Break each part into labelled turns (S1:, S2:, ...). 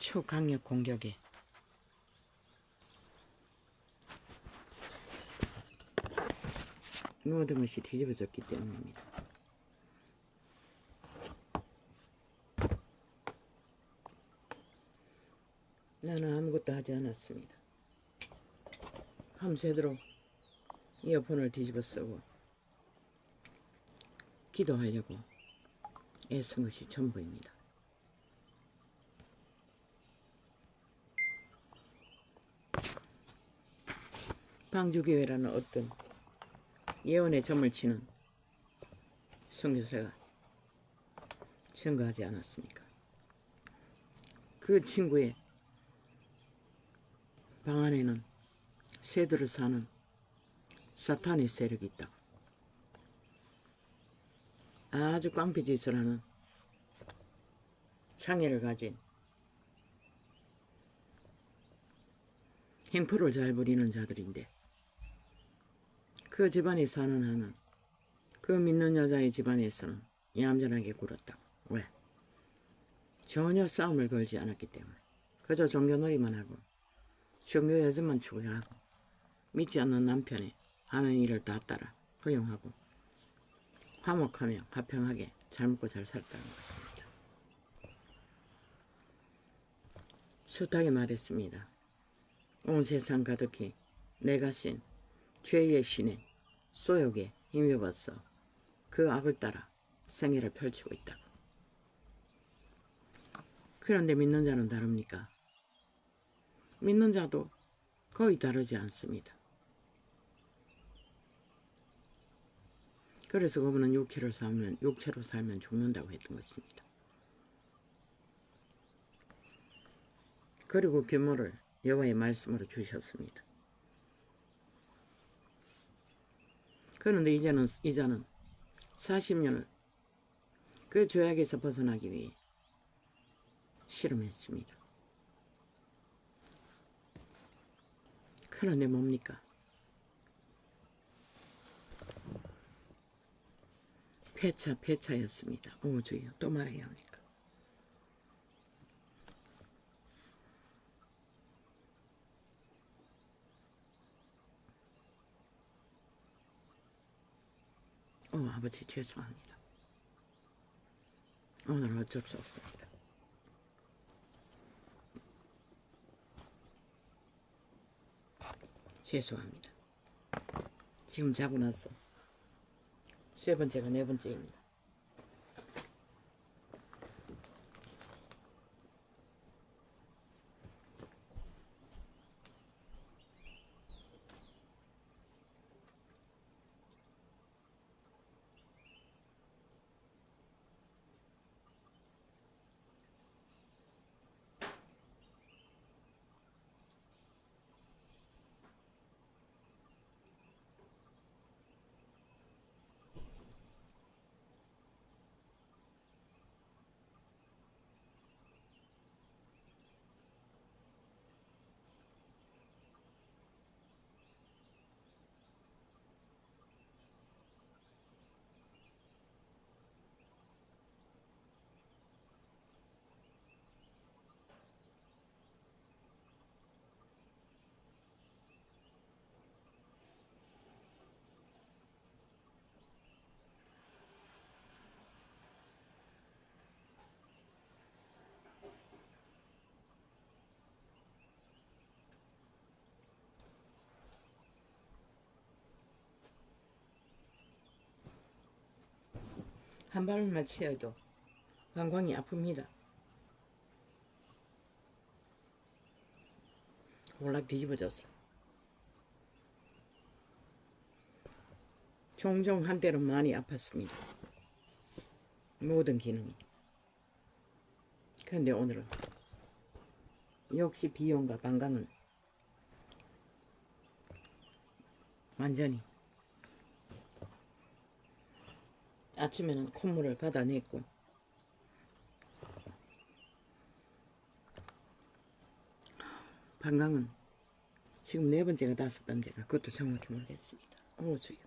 S1: 초강력 공격에 모든 것이 뒤집어졌기 때문입니다. 나는 아무것도 하지 않았습니다. 밤새도록 이어폰을 뒤집어 쓰고 기도하려고 애쓴 것이 전부입니다. 방주교회라는 어떤 예언의 점을 치는 선교사가 증거하지 않았습니까? 그 친구의 방 안에는 새들을 사는 사탄의 세력이 있다고, 아주 깡패짓을 하는 장애를 가진 행포를 잘 부리는 자들인데, 그 집안에 사는 한은 그 믿는 여자의 집안에서는 얌전하게 굴었다고. 왜? 전혀 싸움을 걸지 않았기 때문에. 그저 종교놀이만 하고 종교 여자만 추구하고 믿지 않는 남편의 하는 일을 다 따라 허용하고 화목하며 화평하게 잘 먹고 잘 살았다는 것입니다. 숱하게 말했습니다. 온 세상 가득히 내가 신 죄의 신의 소욕에 힘입어서 그 악을 따라 생애를 펼치고 있다고. 그런데 믿는 자는 다릅니까? 믿는 자도 거의 다르지 않습니다. 그래서 그분은 육체로 살면 죽는다고 했던 것입니다. 그리고 규모를 여호와의 말씀으로 주셨습니다. 그런데 이제는 40년을 그 죄악에서 벗어나기 위해 실험했습니다. 그런데 뭡니까? 폐차였습니다. 오 주여, 또 말해야 합니까? 아버지 죄송합니다. 오늘은 어쩔 수 없습니다. 죄송합니다. 지금 자고 나서 세 번째가 네 번째입니다. 한 발만 치어도 방광이 아픕니다. 올락 뒤집어졌어. 종종 한때는 많이 아팠습니다. 모든 기능이. 그런데 오늘은 역시 비용과 방광은 완전히, 아침에는 콧물을 받아냈고 방광은 지금 네 번째가 다섯 번째가 그것도 정확히 모르겠습니다. 오 주여.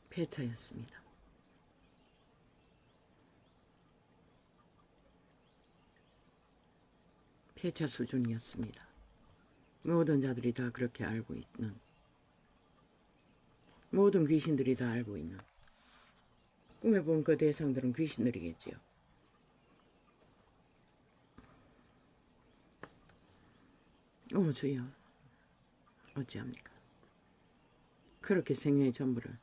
S1: 폐차였습니다. 폐차 수준이었습니다. 모든 자들이 다 그렇게 알고 있는, 모든 귀신들이 다 알고 있는, 꿈에 본 그 대상들은 귀신들이겠지요. 주여, 어찌합니까? 그렇게 생애의 전부를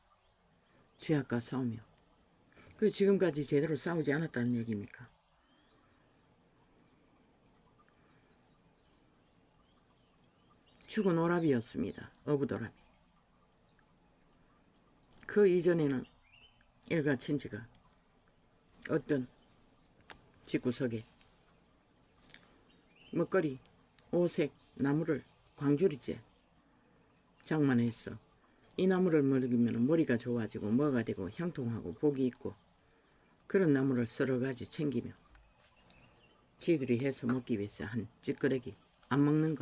S1: 죄악과 싸우며 그 지금까지 제대로 싸우지 않았다는 얘기입니까? 죽은 오라비였습니다. 어부도라비. 그 이전에는 일가 친지가 어떤 집구석에 먹거리, 오색 나무를 광주리째 장만했어. 이 나무를 먹으면 머리가 좋아지고 뭐가 되고 형통하고 복이 있고, 그런 나무를 서너 가지 챙기며 지들이 해서 먹기 위해서 한 찌끄레기. 안 먹는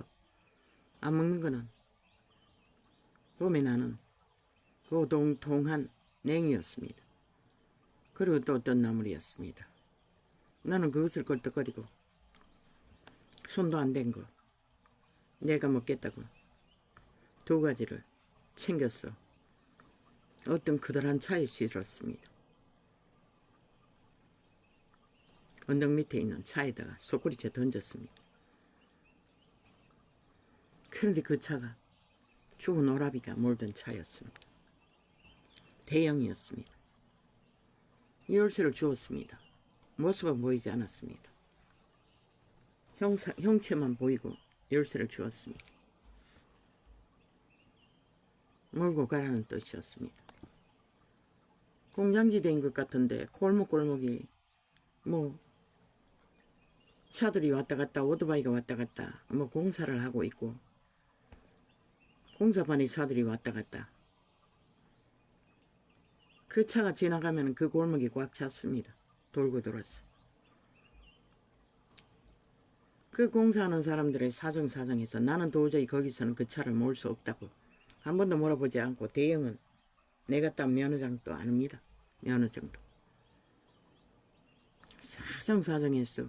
S1: 거는 봄에 나는 고동통한 냉이였습니다. 그리고 또 어떤 나물이었습니다. 나는 그것을 껄떡거리고 손도 안 댄 거 내가 먹겠다고 두 가지를 챙겼어. 어떤 그들한 차에 실었습니다. 언덕 밑에 있는 차에다가 소쿠리째 던졌습니다. 그런데 그 차가 죽은 오라비가 몰던 차였습니다. 대형이었습니다. 열쇠를 주었습니다. 모습은 보이지 않았습니다. 형체만 보이고 열쇠를 주었습니다. 몰고 가라는 뜻이었습니다. 공장지대인 것 같은데 골목골목이 차들이 왔다 갔다, 오토바이가 왔다 갔다 공사를 하고 있고, 공사반의 차들이 왔다 갔다. 그 차가 지나가면 그 골목이 꽉 찼습니다. 돌고 돌아서. 그 공사하는 사람들의 사정사정해서 나는 도저히 거기서는 그 차를 몰 수 없다고 한 번도 몰아보지 않고, 대형은 내가 딴 면허장도 아닙니다. 면허증도. 사정사정해서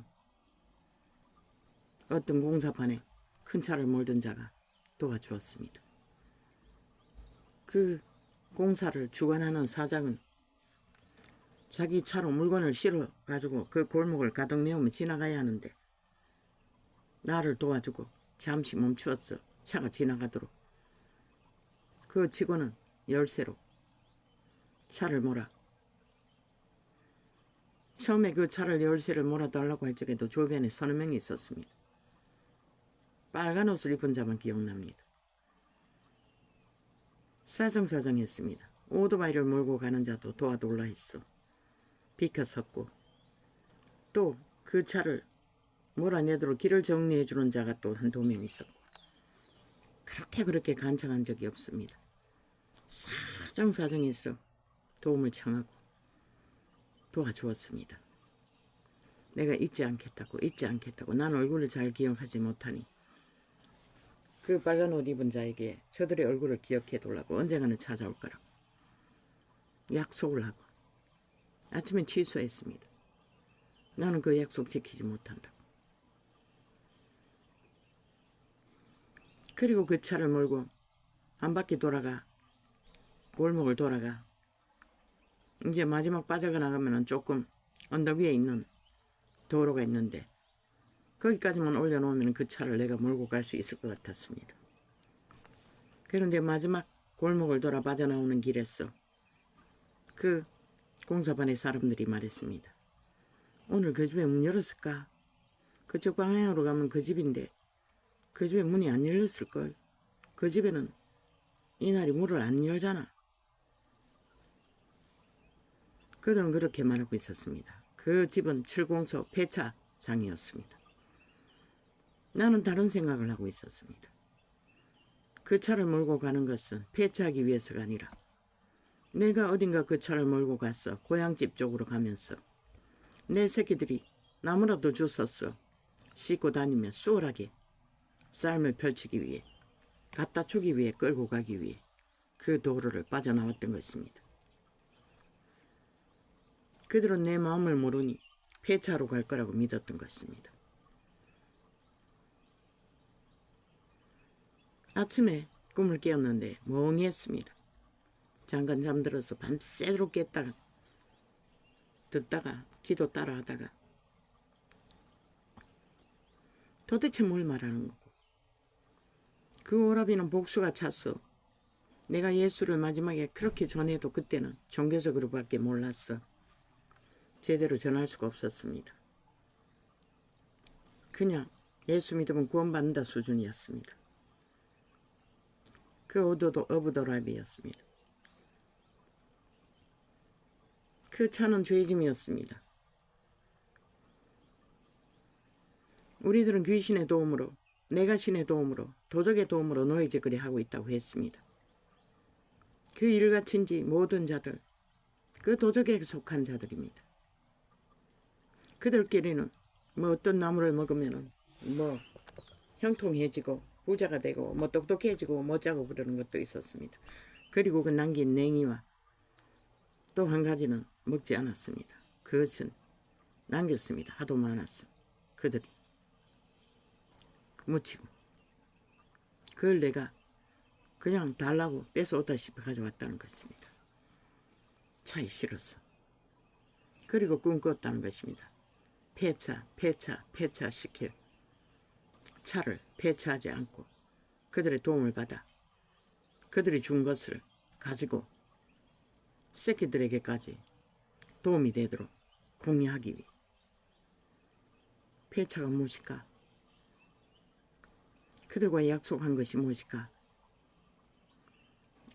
S1: 어떤 공사판에 큰 차를 몰던 자가 도와주었습니다. 그 공사를 주관하는 사장은 자기 차로 물건을 실어 가지고 그 골목을 가득 메우며 지나가야 하는데 나를 도와주고 잠시 멈추었어. 차가 지나가도록. 그 직원은 열쇠로 차를 몰아. 처음에 그 차를 열쇠를 몰아달라고 할 적에도 주변에 서너 명이 있었습니다. 빨간 옷을 입은 자만 기억납니다. 사정사정했습니다. 오토바이를 몰고 가는 자도 도와달라 했어. 비켜섰고, 또 그 차를 몰아내도록 길을 정리해주는 자가 또 한두 명 있었고, 그렇게 간청한 적이 없습니다. 사정사정해서 도움을 청하고 도와주었습니다. 내가 잊지 않겠다고 난 얼굴을 잘 기억하지 못하니 그 빨간 옷 입은 자에게 저들의 얼굴을 기억해 두려고 언젠가는 찾아올 거라고 약속을 하고 아침에 취소했습니다. 나는 그 약속 지키지 못한다고. 그리고 그 차를 몰고 한 바퀴 돌아가, 골목을 돌아가, 이제 마지막 빠져가 나가면은 조금 언덕 위에 있는 도로가 있는데 거기까지만 올려놓으면 그 차를 내가 몰고 갈 수 있을 것 같았습니다. 그런데 마지막 골목을 돌아 빠져나오는 길에서 그 공사반의 사람들이 말했습니다. 오늘 그 집에 문 열었을까? 그쪽 방향으로 가면 그 집인데 그 집에 문이 안 열렸을걸. 그 집에는 이날이 문을 안 열잖아. 그들은 그렇게 말하고 있었습니다. 그 집은 칠공소 폐차장이었습니다. 나는 다른 생각을 하고 있었습니다. 그 차를 몰고 가는 것은 폐차하기 위해서가 아니라 내가 어딘가 그 차를 몰고 갔어. 고향집 쪽으로 가면서 내 새끼들이 나무라도 주웠어. 씻고 다니며 수월하게 삶을 펼치기 위해 갖다 주기 위해 끌고 가기 위해 그 도로를 빠져나왔던 것입니다. 그들은 내 마음을 모르니 폐차로 갈 거라고 믿었던 것입니다. 아침에 꿈을 깨었는데 멍했습니다. 잠깐 잠들어서 밤새도록 깼다가 듣다가 기도 따라 하다가 도대체 뭘 말하는 거고, 그 오라비는 복수가 찼어. 내가 예수를 마지막에 그렇게 전해도 그때는 종교적으로밖에 몰랐어. 제대로 전할 수가 없었습니다. 그냥 예수 믿으면 구원받는다 수준이었습니다. 그 오도도 어부도라비였습니다. 그 차는 죄짐이었습니다. 우리들은 귀신의 도움으로, 내가 신의 도움으로, 도적의 도움으로 노예제거리 하고 있다고 했습니다. 그 일을 갖춘 지 모든 자들, 그 도적에 속한 자들입니다. 그들끼리는 어떤 나무를 먹으면 형통해지고 부자가 되고 똑똑해지고 못자고 그러는 것도 있었습니다. 그리고 그 남긴 냉이와 또 한 가지는 먹지 않았습니다. 그것은 남겼습니다. 하도 많았어. 그들이 묻히고 그걸 내가 그냥 달라고 뺏어오다시피 가져왔다는 것입니다. 차이 싫었어. 그리고 꿈꿨다는 것입니다. 폐차시킬 차를 폐차하지 않고 그들의 도움을 받아 그들이 준 것을 가지고 새끼들에게까지 도움이 되도록 공유하기 위해. 폐차가 무엇일까? 그들과 약속한 것이 무엇일까?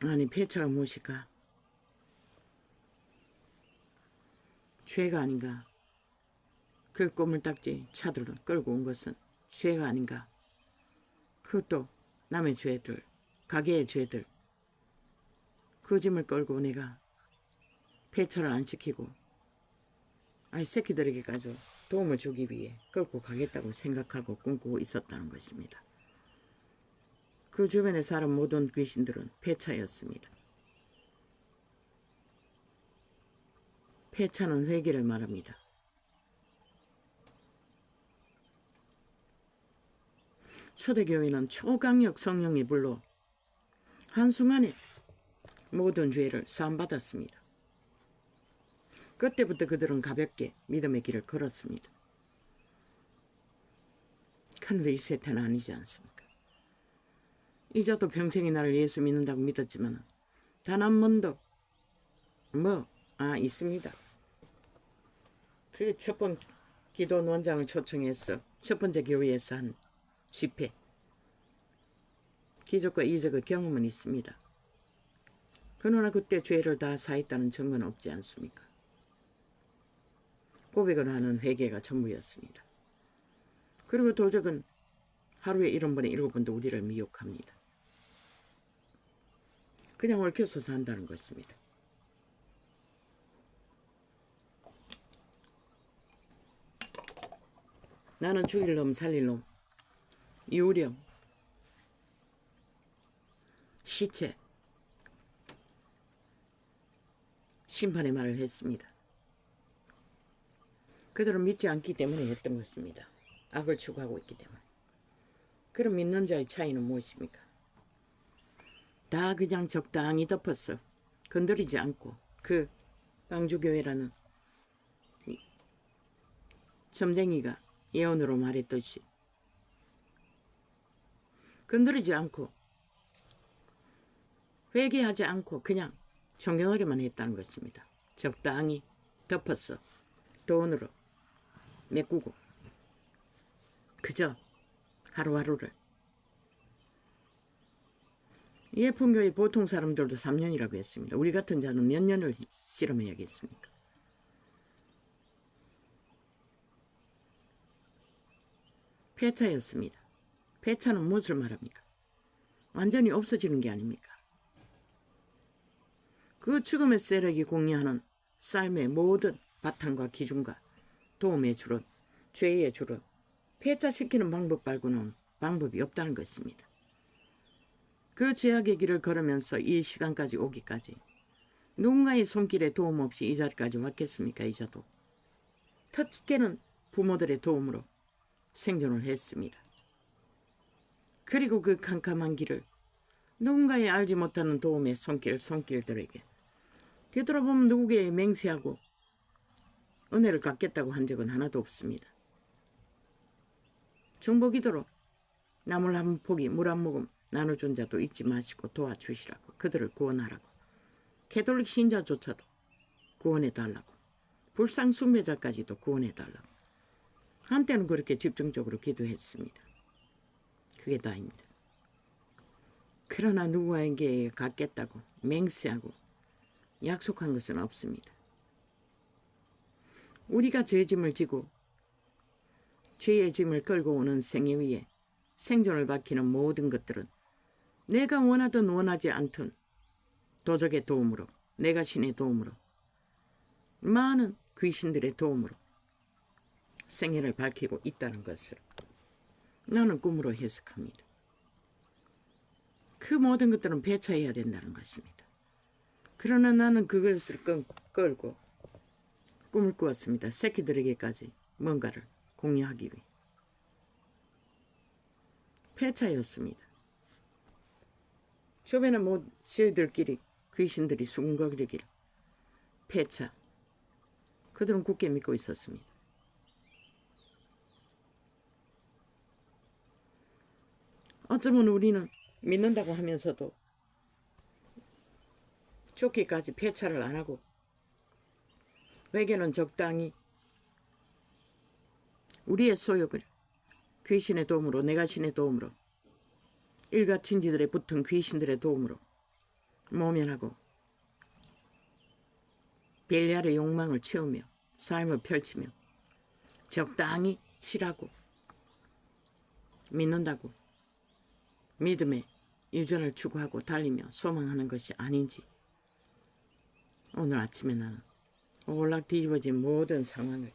S1: 아니, 폐차가 무엇일까? 죄가 아닌가? 그 꼬물딱지 차들을 끌고 온 것은 죄가 아닌가? 그것도 남의 죄들, 가게의 죄들, 그 짐을 끌고 내가 폐차를 안 시키고 새끼들에게까지 도움을 주기 위해 끌고 가겠다고 생각하고 꿈꾸고 있었다는 것입니다. 그 주변에 사람 모든 귀신들은 폐차였습니다. 폐차는 회개를 말합니다. 초대교회는 초강력 성령의 불로 한순간에 모든 죄를 사함받았습니다. 그때부터 그들은 가볍게 믿음의 길을 걸었습니다. 그런데 이 세태는 아니지 않습니까? 이자도 평생이 나를 예수 믿는다고 믿었지만 단 한 번도 있습니다. 그 첫 번 기도 원장을 초청해서 첫 번째 교회에서 한 집회, 기적과 이적의 경험은 있습니다. 그러나 그때 죄를 다 사했다는 증거는 없지 않습니까? 고백을 하는 회개가 전부였습니다. 그리고 도적은 하루에 1번에 7번도 우리를 미혹합니다. 그냥 얽혀서 산다는 것입니다. 나는 죽일 놈 살릴 놈, 유령, 시체, 심판의 말을 했습니다. 그들은 믿지 않기 때문에 했던 것입니다. 악을 추구하고 있기 때문에. 그럼 믿는 자의 차이는 무엇입니까? 다 그냥 적당히 덮었어. 건드리지 않고 그 광주교회라는 점쟁이가 예언으로 말했듯이 건드리지 않고 회개하지 않고 그냥 존경하기만 했다는 것입니다. 적당히 덮었어. 돈으로 메꾸고 그저 하루하루를. 예품교회 보통 사람들도 3년이라고 했습니다. 우리 같은 자는 몇 년을 실험해야겠습니까? 폐차였습니다. 폐차는 무엇을 말합니까? 완전히 없어지는 게 아닙니까? 그 죽음의 세력이 공유하는 삶의 모든 바탕과 기준과 도움의 줄은, 죄의 줄은 폐차시키는 방법 말고는 방법이 없다는 것입니다. 그 죄악의 길을 걸으면서 이 시간까지 오기까지 누군가의 손길에 도움 없이 이 자리까지 왔겠습니까? 잊어도 특히는 부모들의 도움으로 생존을 했습니다. 그리고 그 캄캄한 길을 누군가의 알지 못하는 도움의 손길들에게 되돌아보면 누구에게 맹세하고 은혜를 갚겠다고 한 적은 하나도 없습니다. 중보기도로 나물 한 포기 물 한 모금 나눠준 자도 잊지 마시고 도와주시라고, 그들을 구원하라고, 캐톨릭 신자조차도 구원해달라고, 불상 숭배자까지도 구원해달라고 한때는 그렇게 집중적으로 기도했습니다. 그게 다입니다. 그러나 누구에게 갖겠다고 맹세하고 약속한 것은 없습니다. 우리가 죄 짐을 지고 죄의 짐을 끌고 오는 생애 위에 생존을 밝히는 모든 것들은 내가 원하든 원하지 않든 도적의 도움으로, 내가 신의 도움으로, 많은 귀신들의 도움으로 생애를 밝히고 있다는 것을 나는 꿈으로 해석합니다. 그 모든 것들은 배차해야 된다는 것입니다. 그러나 나는 그것을 끌고 꿈을 꾸었습니다. 새끼들에게까지 뭔가를 공유하기 위해. 폐차였습니다. 주변에 저희들끼리 귀신들이 수군거리기를 폐차. 그들은 굳게 믿고 있었습니다. 어쩌면 우리는 믿는다고 하면서도 죽기까지 폐차를 안 하고 회개는 적당히 우리의 소욕을 귀신의 도움으로, 내가 신의 도움으로, 일가친지들에 붙은 귀신들의 도움으로 모면하고 벨리알의 욕망을 채우며 삶을 펼치며 적당히 치라고 믿는다고 믿음의 유전을 추구하고 달리며 소망하는 것이 아닌지 오늘 아침에 나는 올락 뒤집어진 모든 상황을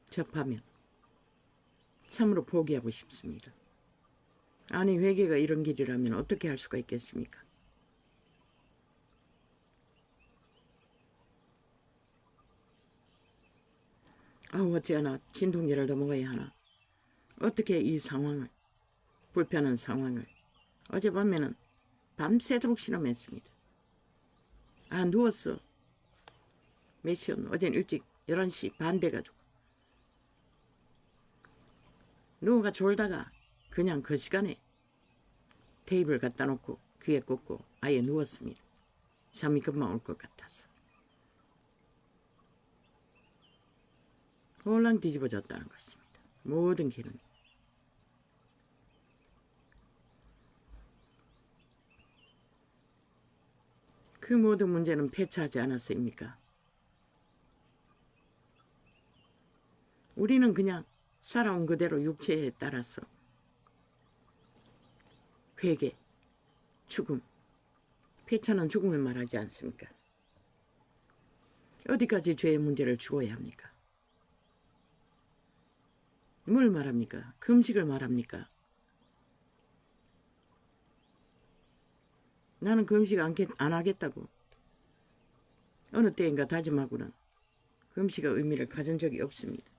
S1: 접하며 참으로 포기하고 싶습니다. 아니, 회개가 이런 길이라면 어떻게 할 수가 있겠습니까? 어찌하나 진통제를 더 먹어야 하나. 어떻게 이 상황을, 불편한 상황을 어젯밤에는 밤새도록 실험했습니다. 누웠어. 몇 시였노? 어제는 일찍 11시 반 돼가지고 누워가 졸다가 그냥 그 시간에 테이블 갖다 놓고 귀에 꽂고 아예 누웠습니다. 잠이 금방 올 것 같아서. 홀랑 뒤집어졌다는 것입니다. 모든 길은. 그 모든 문제는 폐차하지 않았습니까? 우리는 그냥 살아온 그대로 육체에 따라서 회개, 죽음, 폐차는 죽음을 말하지 않습니까? 어디까지 죄의 문제를 죽어야 합니까? 뭘 말합니까? 금식을 말합니까? 나는 금식 안 하겠다고 어느 때인가 다짐하고는 금식의 의미를 가진 적이 없습니다.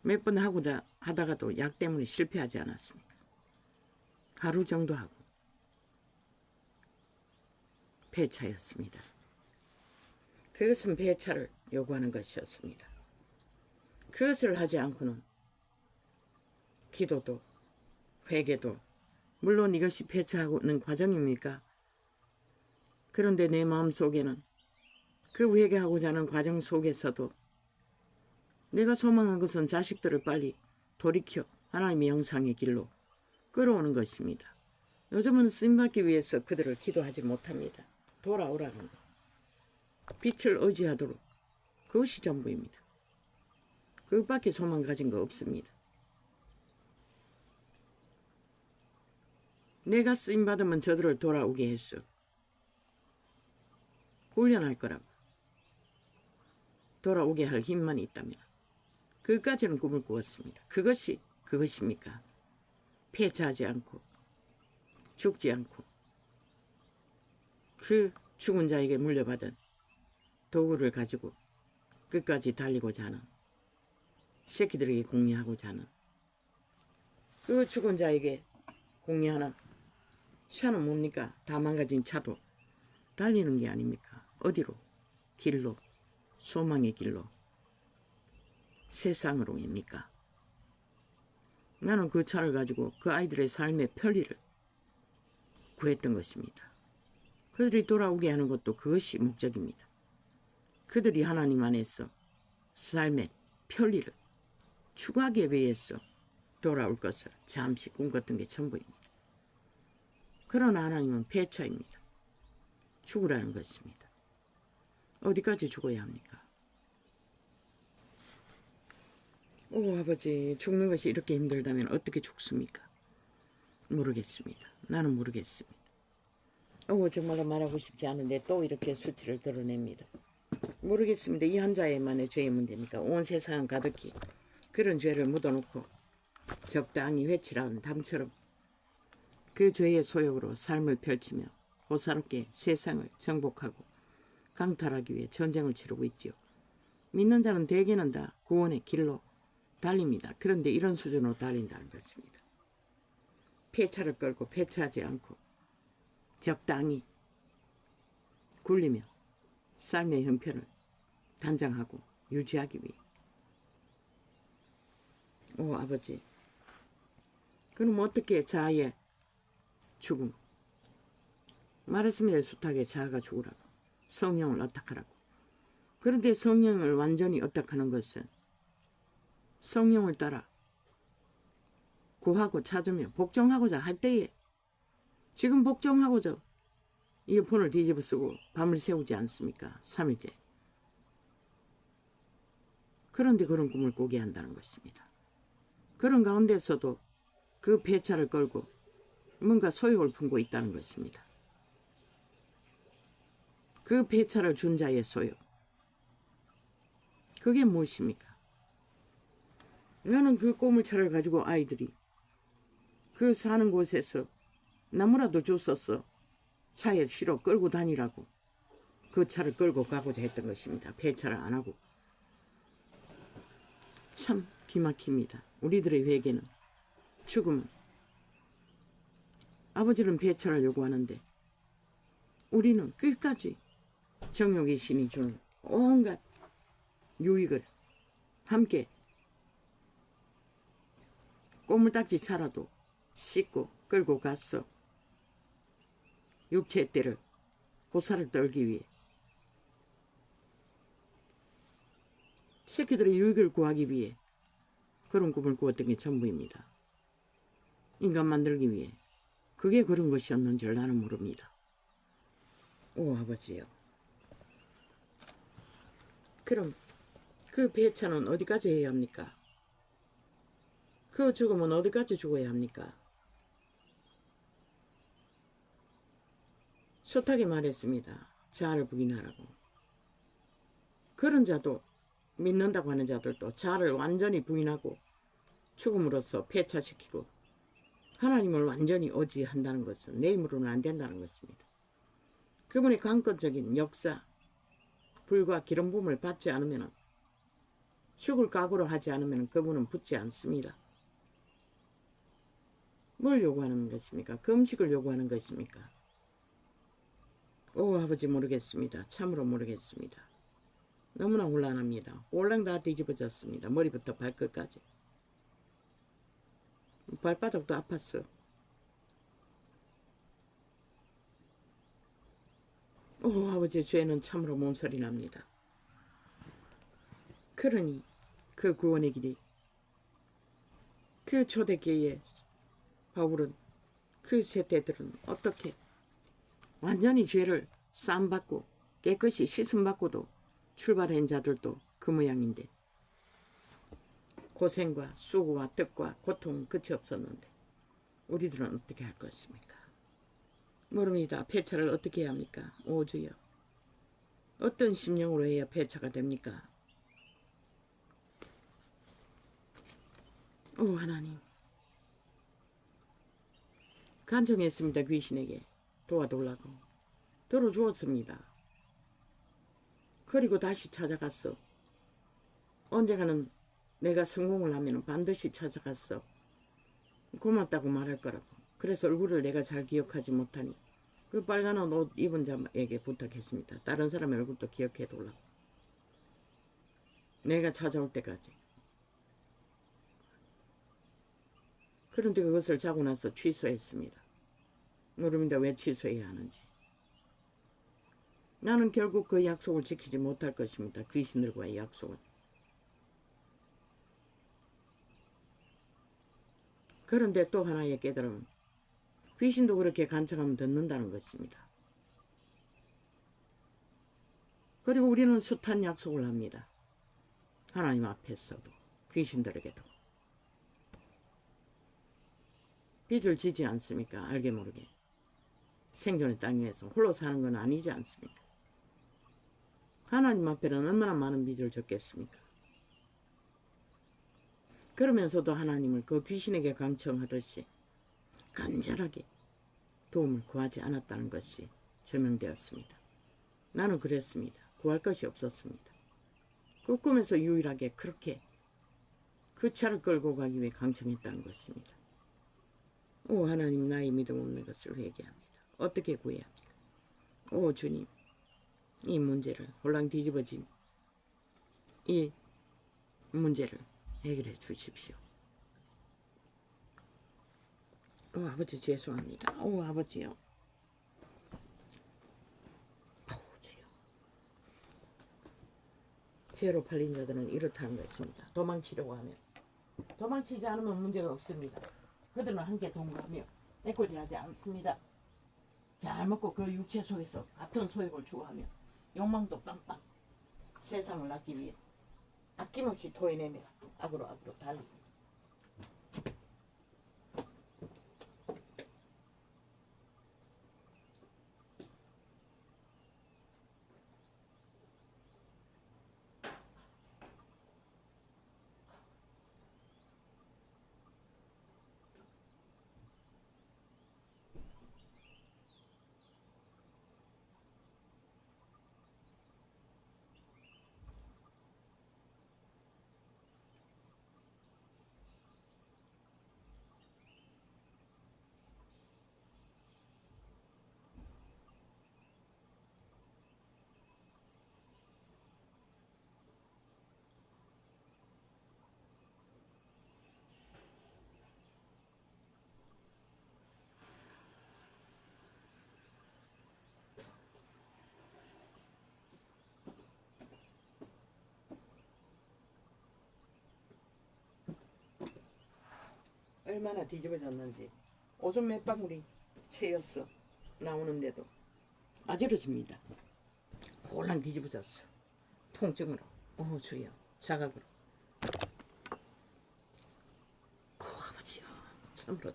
S1: 몇 번 하다가도 약 때문에 실패하지 않았습니까? 하루 정도 하고 폐차였습니다. 그것은 폐차를 요구하는 것이었습니다. 그것을 하지 않고는 기도도 회개도 물론 이것이 폐차하는 과정입니까? 그런데 내 마음속에는 그 회개하고자 하는 과정 속에서도 내가 소망한 것은 자식들을 빨리 돌이켜 하나님의 영상의 길로 끌어오는 것입니다. 요즘은 쓰임받기 위해서 그들을 기도하지 못합니다. 돌아오라는 것. 빛을 의지하도록. 그것이 전부입니다. 그것밖에 소망 가진 거 없습니다. 내가 쓰임받으면 저들을 돌아오게 했어. 훈련할 거라고. 돌아오게 할 힘만 있다면. 그것까지는 꿈을 꾸었습니다. 그것입니까? 폐차하지 않고 죽지 않고 그 죽은 자에게 물려받은 도구를 가지고 끝까지 달리고자 하는 새끼들에게 공리하고자 하는 그 죽은 자에게 공리하는 차는 뭡니까? 다 망가진 차도 달리는 게 아닙니까? 어디로? 길로, 소망의 길로, 세상으로입니까? 나는 그 차를 가지고 그 아이들의 삶의 편리를 구했던 것입니다. 그들이 돌아오게 하는 것도 그것이 목적입니다. 그들이 하나님 안에서 삶의 편리를 추구하기 위해서 돌아올 것을 잠시 꿈꿨던 게 전부입니다. 그러나 하나님은 폐차입니다. 죽으라는 것입니다. 어디까지 죽어야 합니까? 오 아버지, 죽는 것이 이렇게 힘들다면 어떻게 죽습니까? 모르겠습니다. 나는 모르겠습니다. 오 정말로 말하고 싶지 않은데 또 이렇게 수치를 드러냅니다. 모르겠습니다. 이 한 자에만의 죄의 문제입니까? 온 세상은 가득히 그런 죄를 묻어놓고 적당히 회치라는 담처럼 그 죄의 소욕으로 삶을 펼치며 호사롭게 세상을 정복하고 강탈하기 위해 전쟁을 치르고 있지요. 믿는 자는 대개는 다 구원의 길로 달립니다. 그런데 이런 수준으로 달린다는 것입니다. 폐차를 끌고 폐차하지 않고 적당히 굴리며 삶의 형편을 단장하고 유지하기 위해. 오 아버지, 그럼 어떻게 자아의 죽음, 말했습니다. 숱하게 자아가 죽으라고, 성령을 어떡하라고. 그런데 성령을 완전히 어떡하는 것은 성령을 따라 구하고 찾으며 복종하고자 할 때에, 지금 복종하고자 이어폰을 뒤집어 쓰고 밤을 새우지 않습니까? 3일째. 그런데 그런 꿈을 꾸게 한다는 것입니다. 그런 가운데서도 그 폐차를 걸고 뭔가 소욕을 품고 있다는 것입니다. 그 폐차를 준 자의 소욕, 그게 무엇입니까? 나는 그 꼬물차를 가지고 아이들이 그 사는 곳에서 나무라도 줬었어 차에 실어 끌고 다니라고 그 차를 끌고 가고자 했던 것입니다. 폐차를 안 하고. 참 기막힙니다. 우리들의 회개는, 죽음은. 아버지는 폐차를 요구하는데 우리는 끝까지 정욕의 신이 주는 온갖 유익을 함께 꼬물딱지 차라도 씻고 끌고 갔어. 육체의 때를 고사를 떨기 위해, 새끼들의 유익을 구하기 위해 그런 꿈을 꾸었던 게 전부입니다. 인간 만들기 위해. 그게 그런 것이었는지 나는 모릅니다. 오 아버지요, 그럼 그 폐차는 어디까지 해야 합니까? 그 죽음은 어디까지 죽어야 합니까? 숱하게 말했습니다. 자아를 부인하라고. 그런 자도, 믿는다고 하는 자들도 자아를 완전히 부인하고 죽음으로써 폐차시키고 하나님을 완전히 어지한다는 것은 내 힘으로는 안 된다는 것입니다. 그분의 강권적인 역사, 불과 기름 부음을 받지 않으면, 죽을 각오로 하지 않으면 그분은 붙지 않습니다. 뭘 요구하는 것입니까? 금식을 요구하는 것입니까? 오 아버지, 모르겠습니다. 참으로 모르겠습니다. 너무나 혼란합니다. 홀랑 다 뒤집어졌습니다. 머리부터 발끝까지. 발바닥도 아팠어. 오 아버지, 죄는 참으로 몸서리 납니다. 그러니 그 구원의 길이, 그 초대교회의 바울은, 그 세대들은 어떻게 완전히 죄를 쌈받고 깨끗이 씻음받고도 출발한 자들도 그 모양인데, 고생과 수고와 뜻과 고통은 끝이 없었는데 우리들은 어떻게 할 것입니까? 모릅니다. 폐차를 어떻게 해야 합니까? 오 주여, 어떤 심령으로 해야 폐차가 됩니까? 오 하나님, 간청했습니다. 귀신에게 도와달라고. 들어주었습니다. 그리고 다시 찾아갔어. 언젠가는 내가 성공을 하면 반드시 찾아갔어. 고맙다고 말할 거라고. 그래서 얼굴을 내가 잘 기억하지 못하니 그 빨간 옷 입은 자에게 부탁했습니다. 다른 사람의 얼굴도 기억해 둘라고. 내가 찾아올 때까지. 그런데 그것을 자고 나서 취소했습니다. 모릅니다. 왜 취소해야 하는지. 나는 결국 그 약속을 지키지 못할 것입니다. 귀신들과의 약속은. 그런데 또 하나의 깨달음. 귀신도 그렇게 간청하면 듣는다는 것입니다. 그리고 우리는 숱한 약속을 합니다. 하나님 앞에서도 귀신들에게도. 빚을 지지 않습니까? 알게 모르게. 생존의 땅 위에서 홀로 사는 건 아니지 않습니까? 하나님 앞에는 얼마나 많은 빚을 졌겠습니까? 그러면서도 하나님을 그 귀신에게 강청하듯이 간절하게 도움을 구하지 않았다는 것이 증명되었습니다. 나는 그랬습니다. 구할 것이 없었습니다. 그 꿈에서 유일하게 그렇게 그 차를 끌고 가기 위해 강청했다는 것입니다. 오 하나님, 나의 믿음 없는 것을 회개합니다. 어떻게 구해야 합니까? 오 주님, 이 문제를, 홀랑 뒤집어진 이 문제를 해결해 주십시오. 오 아버지 죄송합니다. 오 아버지요. 주여. 죄로 팔린 자들은 이렇다는 것입니다. 도망치려고 하면, 도망치지 않으면 문제가 없습니다. 그들은 함께 동거하며 애꿎지하지 않습니다. 잘 먹고 그 육체 속에서 같은 소욕을 추구하며 욕망도 빵빵 세상을 낳기 위해 아낌없이 토해내며 악으로 달리고. 얼마나 뒤집어졌는지. 오줌 몇 방울이 채였어. 나오는데도 아지러집니다. 홀랑 뒤집어졌어. 통증으로. 오 주여. 자각으로. 오 아버지요. 참으로.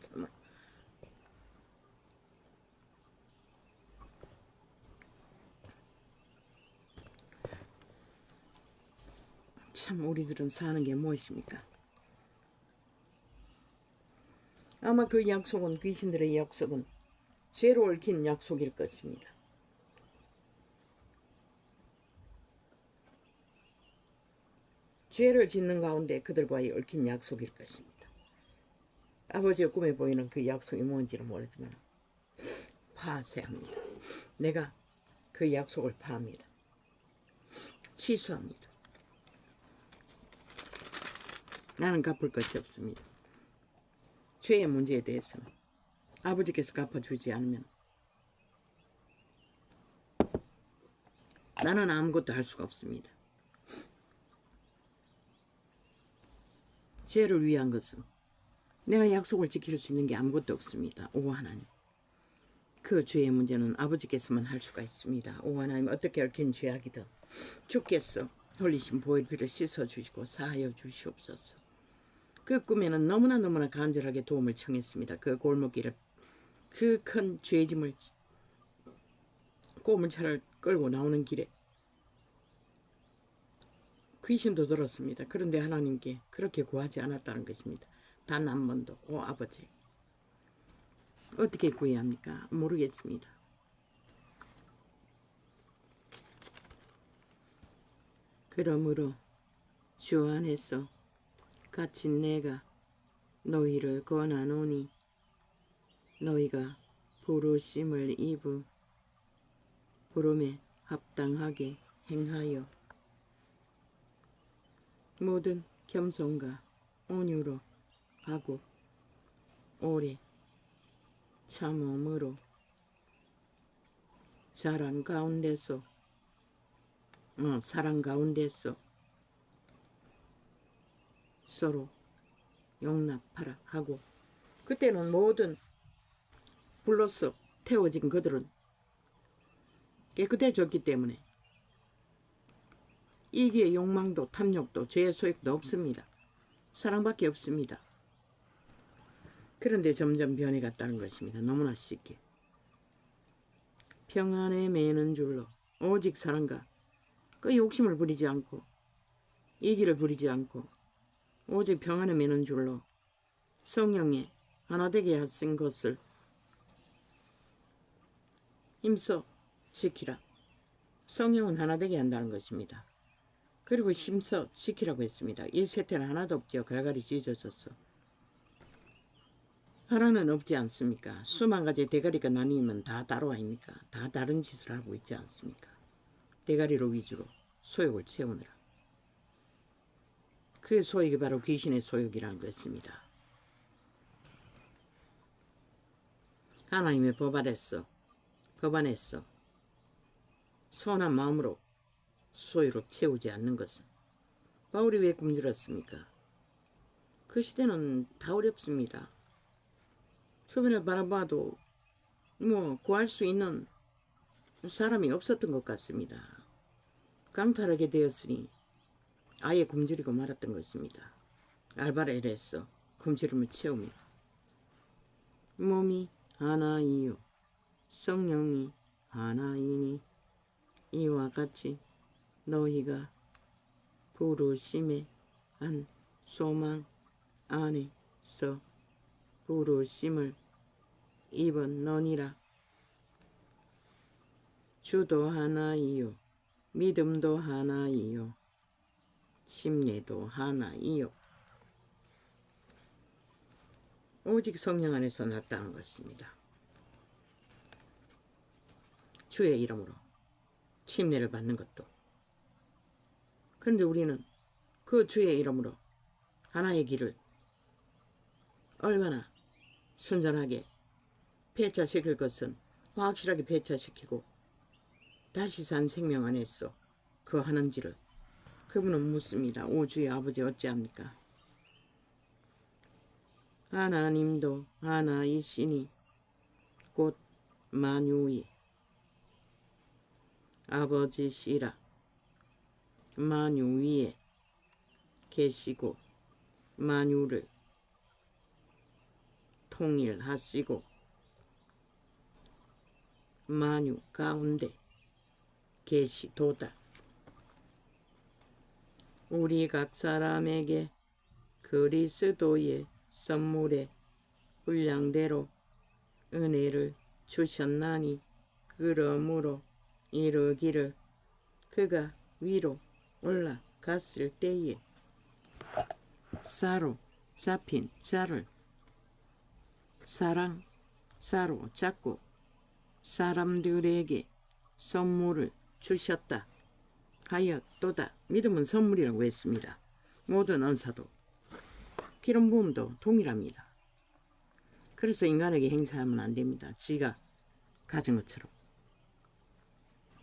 S1: 참 우리들은 사는 게 무엇입니까? 아마 그 약속은, 귀신들의 약속은 죄로 얽힌 약속일 것입니다. 죄를 짓는 가운데 그들과의 얽힌 약속일 것입니다. 아버지의 꿈에 보이는 그 약속이 뭔지는 모르지만 파쇄합니다. 내가 그 약속을 파합니다. 취소합니다. 나는 갚을 것이 없습니다. 죄의 문제에 대해서는 아버지께서 갚아주지 않으면 나는 아무것도 할 수가 없습니다. 죄를 위한 것은 내가 약속을 지킬 수 있는 게 아무것도 없습니다. 오 하나님, 그 죄의 문제는 아버지께서만 할 수가 있습니다. 오 하나님, 어떻게 얽힌 죄악이든 주께서 흘리신 보혈 피를 씻어주시고 사하여 주시옵소서. 그 꿈에는 너무나 간절하게 도움을 청했습니다. 그 골목길을, 그 큰 죄짐을, 고물차를 끌고 나오는 길에 귀신도 들었습니다. 그런데 하나님께 그렇게 구하지 않았다는 것입니다. 단 한 번도. 오 아버지, 어떻게 구해야 합니까? 모르겠습니다. 그러므로 주 안에서 갇힌 내가 너희를 권하노니 너희가 부르심을 입어 부름에 합당하게 행하여 모든 겸손과 온유로 하고 오래 참음으로 사랑 가운데서 서로 용납하라 하고, 그때는 모든 불로서 태워진 그들은 깨끗해졌기 때문에 이기의 욕망도 탐욕도 죄의 소욕도 없습니다. 사랑밖에 없습니다. 그런데 점점 변해갔다는 것입니다. 너무나 쉽게. 평안에 매는 줄로 오직 사랑과 그 욕심을 부리지 않고 이기를 부리지 않고 오직 평안에 매는 줄로 성령에 하나 되게 하신 것을 힘써 지키라. 성령은 하나 되게 한다는 것입니다. 그리고 힘써 지키라고 했습니다. 이 세태는 하나도 없죠. 갈갈이 찢어졌어. 하나는 없지 않습니까? 수만 가지 대가리가 나뉘면 다 다로 아닙니까? 다 다른 짓을 하고 있지 않습니까? 대가리로 위주로 소욕을 채우느라. 그 소욕이 바로 귀신의 소욕이라는 것입니다. 하나님의 법 안에서 선한 마음으로 소욕을 채우지 않는 것은 바울이 왜 굶주렸습니까? 그 시대는 다 어렵습니다. 주변을 바라봐도 구할 수 있는 사람이 없었던 것 같습니다. 강탈하게 되었으니 아예 굶주리고 말았던 것입니다. 알바레에서 굶주림을 채우며 몸이 하나이요 성령이 하나이니 이와 같이 너희가 부르심의 한 소망 안에서 부르심을 입었느니라. 주도 하나이요 믿음도 하나이요 심례도 하나이요. 오직 성령 안에서 났다는 것입니다. 주의 이름으로 침례를 받는 것도. 그런데 우리는 그 주의 이름으로 하나의 길을 얼마나 순전하게 폐차시킬 것은 확실하게 폐차시키고 다시 산 생명 안에서 그 하는지를 그분은 묻습니다. 오 주의 아버지 어찌합니까? 하나님도 하나이시니 곧 만유의 아버지시라. 만유 위에 계시고 만유를 통일하시고 만유 가운데 계시도다. 우리 각 사람에게 그리스도의 선물의 분량대로 은혜를 주셨나니 그러므로 이르기를 그가 위로 올라갔을 때에 사로 잡힌 자를 사로 잡고 사람들에게 선물을 주셨다 하였도다. 믿음은 선물이라고 했습니다. 모든 은사도 기름 부음도 동일합니다. 그래서 인간에게 행사하면 안 됩니다. 지가 가진 것처럼.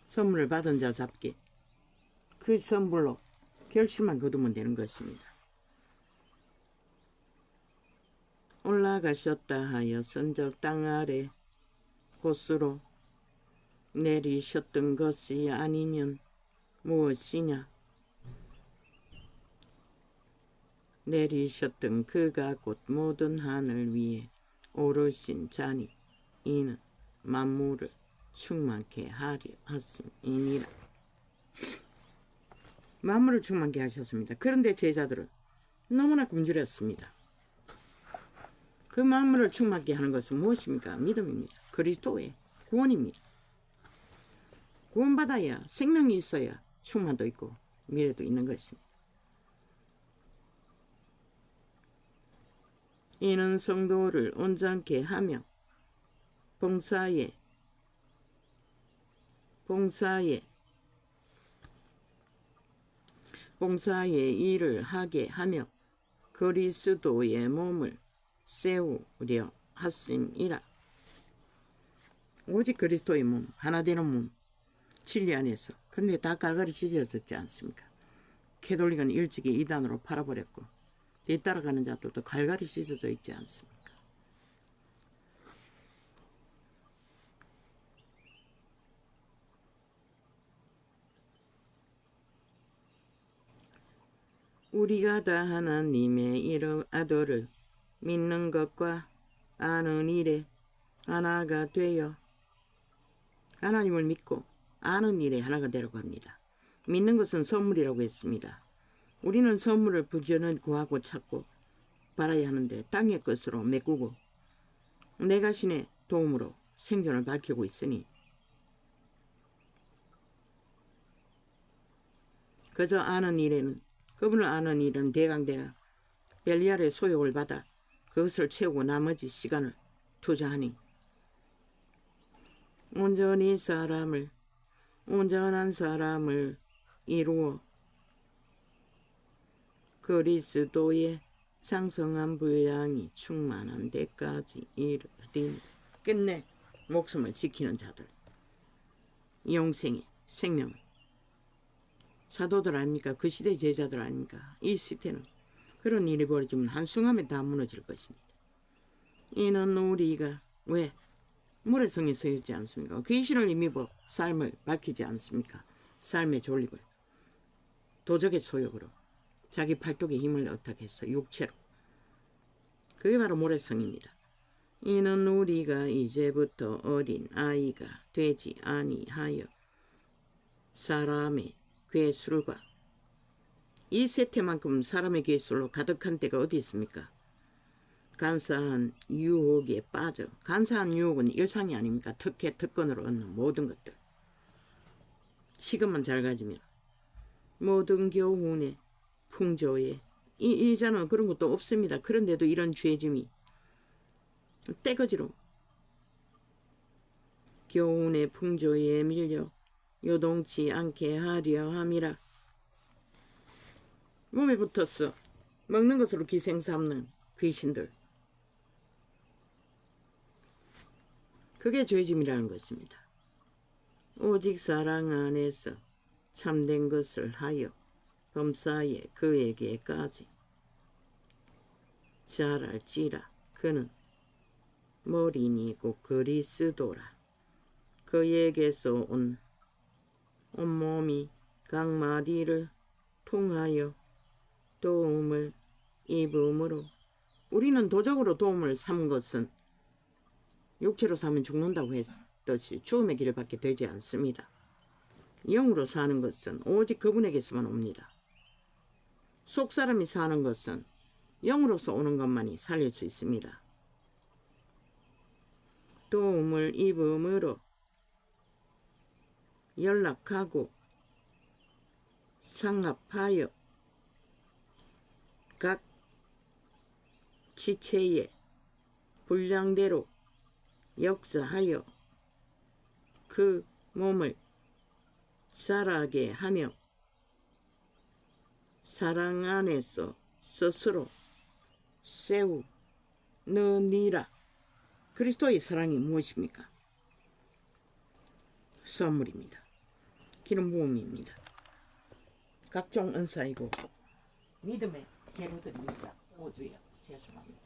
S1: 선물을 받은 자 잡게 그 선물로 결실만 거두면 되는 것입니다. 올라가셨다 하여 선적 땅 아래 곳으로 내리셨던 것이 아니면 무엇이냐? 내리셨던 그가 곧 모든 하늘 위에 오르신 자니 이는 만물을 충만케 하려 하심이니라. 만물을 충만케 하셨습니다. 그런데 제자들은 너무나 굶주렸습니다. 그 만물을 충만케 하는 것은 무엇입니까? 믿음입니다. 그리스도의 구원입니다. 구원받아야 생명이 있어야 충만도 있고 미래도 있는 것입니다. 이는 성도를 온전케 하며 봉사의 일을 하게 하며 그리스도의 몸을 세우려 하심이라. 오직 그리스도의 몸, 하나 되는 몸, 진리 안에서. 그런데 다 갈갈이 찢어졌지 않습니까? 캐톨릭은 일찍이 이단으로 팔아버렸고 뒤따라가는 자들도 갈갈이 찢어져 있지 않습니까? 우리가 다 하나님의 아들을 믿는 것과 아는 일에 하나가 되어 하나님을 믿고 아는 일에 하나가 되라고 합니다. 믿는 것은 선물이라고 했습니다. 우리는 선물을 부지런히 구하고 찾고 바라야 하는데 땅의 것으로 메꾸고 내가 신의 도움으로 생존을 밝히고 있으니 그저 아는 일에는 그분을 아는 일은 대강대강 벨리알의 소욕을 받아 그것을 채우고 나머지 시간을 투자하니 온전한 사람을 이루어 그리스도의 장성한 분량이 충만한 데까지 이르리니. 끝내 목숨을 지키는 자들, 영생의 생명을. 사도들 아닙니까? 그 시대 제자들 아닙니까? 이 시대는 그런 일이 벌어지면 한순간에 다 무너질 것입니다. 이는 우리가 왜 모래성에 서 있지 않습니까? 귀신을 힘입어 삶을 밝히지 않습니까? 삶의 존립을 도적의 소욕으로 자기 팔뚝에 힘을 어탁해서 육체로. 그게 바로 모래성입니다. 이는 우리가 이제부터 어린 아이가 되지 아니하여 사람의 괴술과 이 세태만큼 사람의 괴술로 가득한 때가 어디 있습니까? 간사한 유혹에 빠져. 간사한 유혹은 일상이 아닙니까? 특혜 특권으로 얻는 모든 것들. 시간만 잘 가지면 모든 교훈의 풍조에 이자는 그런 것도 없습니다. 그런데도 이런 죄짐이 떼거지로 교훈의 풍조에 밀려 요동치 않게 하려 함이라. 몸에 붙었어 먹는 것으로 기생 삼는 귀신들. 그게 죄짐이라는 것입니다. 오직 사랑 안에서 참된 것을 하여 범사에 그에게까지 자랄지라. 그는 머리니고 그리스도라. 그에게서 온 온몸이 각 마디를 통하여 도움을 입음으로. 우리는 도적으로 도움을 삼은 것은 육체로 사면 죽는다고 했듯이 죽음의 길을 받게 되지 않습니다. 영으로 사는 것은 오직 그분에게서만 옵니다. 속사람이 사는 것은 영으로서 오는 것만이 살릴 수 있습니다. 도움을 입음으로 연락하고 상합하여 각 지체의 분량대로 역사하여 그 몸을 자라게 하며 사랑 안에서 스스로 세우느니라. 그리스도의 사랑이 무엇입니까? 선물입니다. 기름 부음입니다. 각종 은사이고 믿음의 재료들입니다. 모두요. 죄송합니다.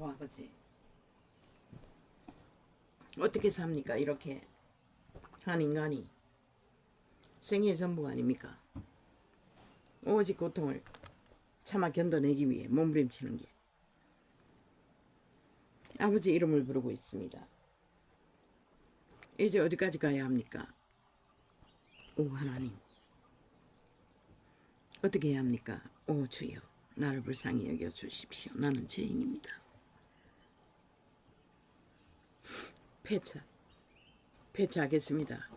S1: 오 아버지, 어떻게 삽니까? 이렇게 한 인간이 생애의 전부가 아닙니까? 오직 고통을 참아 견뎌내기 위해 몸부림치는 게 아버지 이름을 부르고 있습니다. 이제 어디까지 가야 합니까? 오 하나님, 어떻게 해야 합니까? 오 주여, 나를 불쌍히 여겨 주십시오. 나는 죄인입니다. 폐차하겠습니다.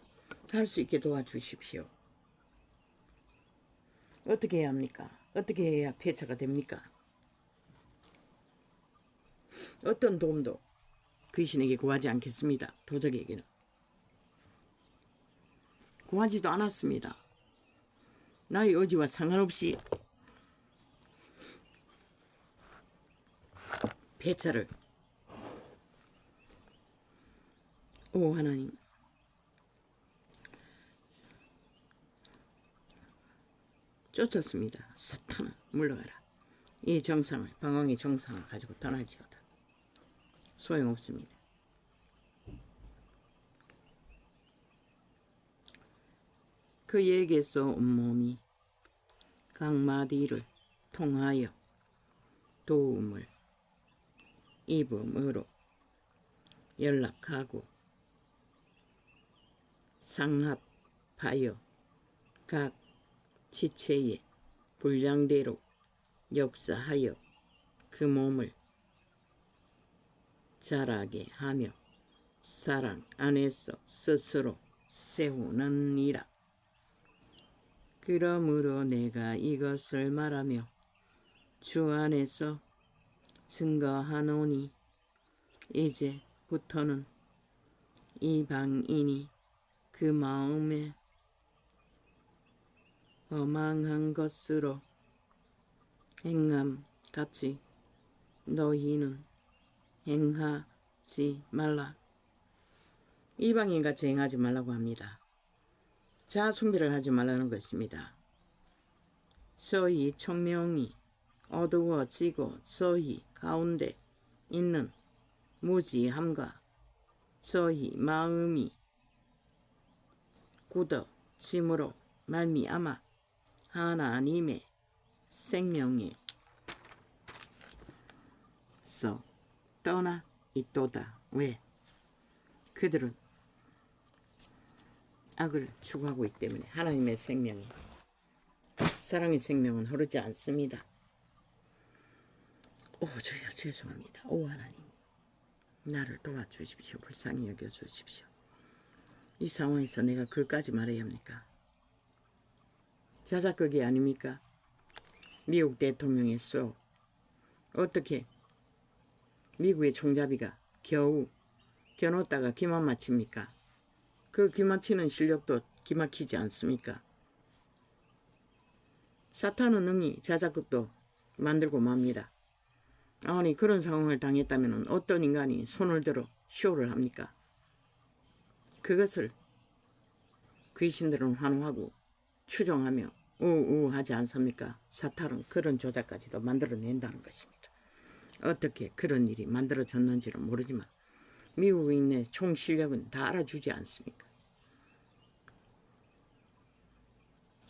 S1: 갈 수 있게 도와주십시오. 어떻게 해야 합니까? 어떻게 해야 폐차가 됩니까? 어떤 도움도 귀신에게 구하지 않겠습니다. 도적에게는 구하지도 않았습니다. 나의 의지와 상관없이 폐차를, 오 하나님, 쫓았습니다. 사탄아 물러가라. 이 정상을, 방황의 정상을 가지고 떠날지어다. 소용없습니다. 그에게서 온몸이 강마디를 통하여 도움을 입음으로 연락하고 상합하여 각 지체의 분량대로 역사하여 그 몸을 자라게 하며 사랑 안에서 스스로 세우느니라. 그러므로 내가 이것을 말하며 주 안에서 증거하노니 이제부터는 이방인이 그 마음에 허망한 것으로 행함같이 너희는 행하지 말라. 이방인같이 행하지 말라고 합니다. 자아숭배를 하지 말라는 것입니다. 저희 총명이 어두워지고 저희 가운데 있는 무지함과 저희 마음이 굳어짐으로 말미암아 하나님의 생명에서 떠나 있도다. 왜? 그들은 악을 추구하고 있기 때문에. 하나님의 생명이, 사랑의 생명은 흐르지 않습니다. 오 주여 죄송합니다. 오 하나님, 나를 도와주십시오. 불쌍히 여겨주십시오. 이 상황에서 내가 그까지 말해야 합니까? 자작극이 아닙니까? 미국 대통령의 쏘, 어떻게 미국의 총잡이가 겨우 겨눴다가 기만 마칩니까? 그 기막히는 실력도 기막히지 않습니까? 사탄은 능히 자작극도 만들고 맙니다. 아니 그런 상황을 당했다면 어떤 인간이 손을 들어 쇼를 합니까? 그것을 귀신들은 환호하고 추종하며 우우하지 않습니까? 사탄은 그런 조작까지도 만들어낸다는 것입니다. 어떻게 그런 일이 만들어졌는지는 모르지만 미국인의 총 실력은 다 알아주지 않습니까?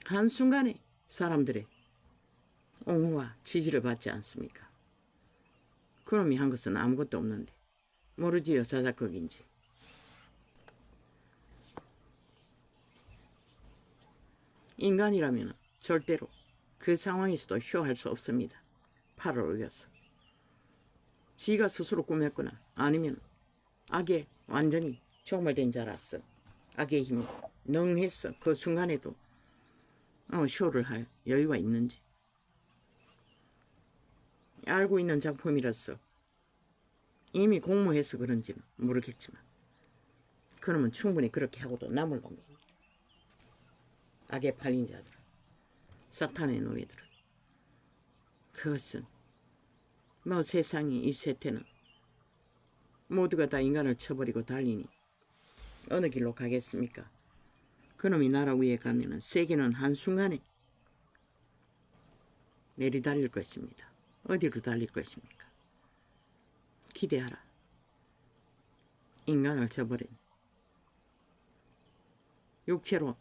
S1: 한순간에 사람들의 옹호와 지지를 받지 않습니까? 그놈이 한 것은 아무것도 없는데 모르지요 자작극인지. 인간이라면 절대로 그 상황에서도 쇼할 수 없습니다. 팔을 올려서 지가 스스로 꾸몄거나 아니면 악에 완전히 종말된 자라서 악의 힘이 능했어 그 순간에도 쇼를 할 여유가 있는지, 알고 있는 작품이라서 이미 공모해서 그런지는 모르겠지만 그러면 충분히 그렇게 하고도 남을 놈입니다. 악에 팔린 자들은, 사탄의 노예들은. 그것은 세상이, 이 세태는 모두가 다 인간을 쳐버리고 달리니 어느 길로 가겠습니까? 그놈이 나라 위에 가면은 세계는 한순간에 내리달릴 것입니다. 어디로 달릴 것입니까? 기대하라. 인간을 저버린 육체로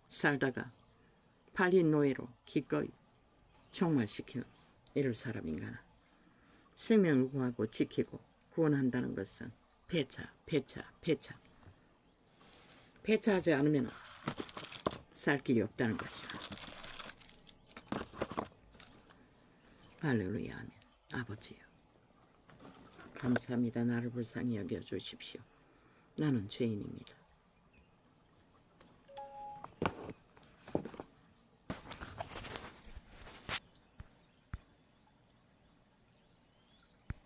S1: 살다가 팔린 노예로 기꺼이 종말시키는 이럴 사람인가. 생명을 구하고 지키고 구원한다는 것은 폐차하지 않으면 살 길이 없다는 것이야. 할렐루야. 아멘. 아버지요, 감사합니다. 나를 불쌍히 여겨주십시오. 나는 죄인입니다.